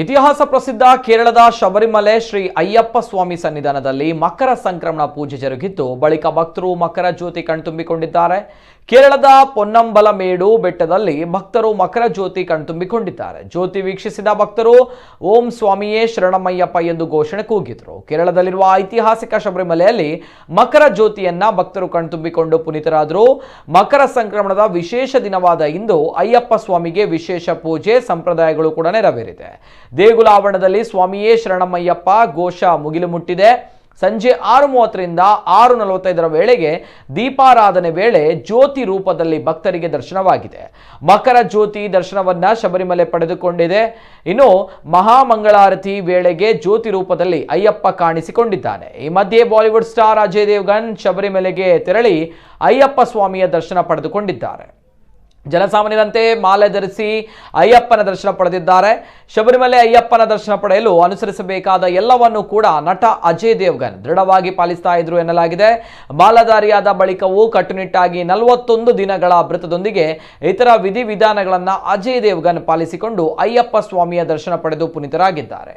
ಇತಿಹಾಸ ಪ್ರಸಿದ್ಧ ಕೇರಳದ ಶಬರಿಮಲೆ ಶ್ರೀ ಅಯ್ಯಪ್ಪ ಸ್ವಾಮಿ ಸನ್ನಿಧಾನದಲ್ಲಿ ಮಕರ ಸಂಕ್ರಮಣ ಪೂಜೆ ಜರುಗಿದ್ದು ಬಳಿಕ ಭಕ್ತರು ಮಕರ ಜ್ಯೋತಿ ಕಣ್ತುಂಬಿಕೊಂಡಿದ್ದಾರೆ. ಕೇರಳದ ಪೊನ್ನಂಬಲಮೇಡು ಬೆಟ್ಟದಲ್ಲಿ ಭಕ್ತರು ಮಕರ ಜ್ಯೋತಿ ಕಣ್ತುಂಬಿಕೊಂಡಿದ್ದಾರೆ. ಜ್ಯೋತಿ ವೀಕ್ಷಿಸಿದ ಭಕ್ತರು ಓಂ ಸ್ವಾಮಿಯೇ ಶರಣಮಯ್ಯಪ್ಪ ಎಂದು ಘೋಷಣೆ ಕೂಗಿದರು. ಕೇರಳದಲ್ಲಿರುವ ಐತಿಹಾಸಿಕ ಶಬರಿಮಲೆಯಲ್ಲಿ ಮಕರ ಜ್ಯೋತಿಯನ್ನ ಭಕ್ತರು ಕಣ್ತುಂಬಿಕೊಂಡು ಪುನೀತರಾದರು. ಮಕರ ಸಂಕ್ರಮಣದ ವಿಶೇಷ ದಿನವಾದ ಇಂದು ಅಯ್ಯಪ್ಪ ಸ್ವಾಮಿಗೆ ವಿಶೇಷ ಪೂಜೆ ಸಂಪ್ರದಾಯಗಳು ಕೂಡ ನೆರವೇರಿದೆ. ದೇಗುಲ ಆವರಣದಲ್ಲಿ ಸ್ವಾಮಿಯೇ ಶರಣಮಯ್ಯಪ್ಪ ಘೋಷ ಮುಗಿಲು ಮುಟ್ಟಿದೆ. ಸಂಜೆ 6:30ರಿಂದ 6:45 ವೇಳೆಗೆ ದೀಪಾರಾಧನೆ ವೇಳೆ ಜ್ಯೋತಿ ರೂಪದಲ್ಲಿ ಭಕ್ತರಿಗೆ ದರ್ಶನವಾಗಿದೆ. ಮಕರ ಜ್ಯೋತಿ ದರ್ಶನವನ್ನ ಶಬರಿಮಲೆ ಪಡೆದುಕೊಂಡಿದೆ. ಇನ್ನು ಮಹಾಮಂಗಳಾರತಿ ವೇಳೆಗೆ ಜ್ಯೋತಿ ರೂಪದಲ್ಲಿ ಅಯ್ಯಪ್ಪ ಕಾಣಿಸಿಕೊಂಡಿದ್ದಾನೆ. ಈ ಮಧ್ಯೆ ಬಾಲಿವುಡ್ ಸ್ಟಾರ್ ಅಜಯ್ ದೇವಗನ್ ಶಬರಿಮಲೆಗೆ ತೆರಳಿ ಅಯ್ಯಪ್ಪ ಸ್ವಾಮಿಯ ದರ್ಶನ ಪಡೆದುಕೊಂಡಿದ್ದಾರೆ. ಜನಸಾಮಾನ್ಯರಂತೆ ಮಾಲೆ ಧರಿಸಿ ಅಯ್ಯಪ್ಪನ ದರ್ಶನ ಪಡೆದಿದ್ದಾರೆ. ಶಬರಿಮಲೆ ಅಯ್ಯಪ್ಪನ ದರ್ಶನ ಪಡೆಯಲು ಅನುಸರಿಸಬೇಕಾದ ಎಲ್ಲವನ್ನೂ ಕೂಡ ನಟ ಅಜಯ್ ದೇವಗನ್ ದೃಢವಾಗಿ ಪಾಲಿಸ್ತಾ ಇದ್ರು ಎನ್ನಲಾಗಿದೆ. ಮಾಲಾಧಾರಿಯಾದ ಬಳಿಕವೂ ಕಟ್ಟುನಿಟ್ಟಾಗಿ 41 ದಿನಗಳ ವ್ರತದೊಂದಿಗೆ ಇತರ ವಿಧಿವಿಧಾನಗಳನ್ನು ಅಜಯ್ ದೇವಗನ್ ಪಾಲಿಸಿಕೊಂಡು ಅಯ್ಯಪ್ಪ ಸ್ವಾಮಿಯ ದರ್ಶನ ಪಡೆದು ಪುನೀತರಾಗಿದ್ದಾರೆ.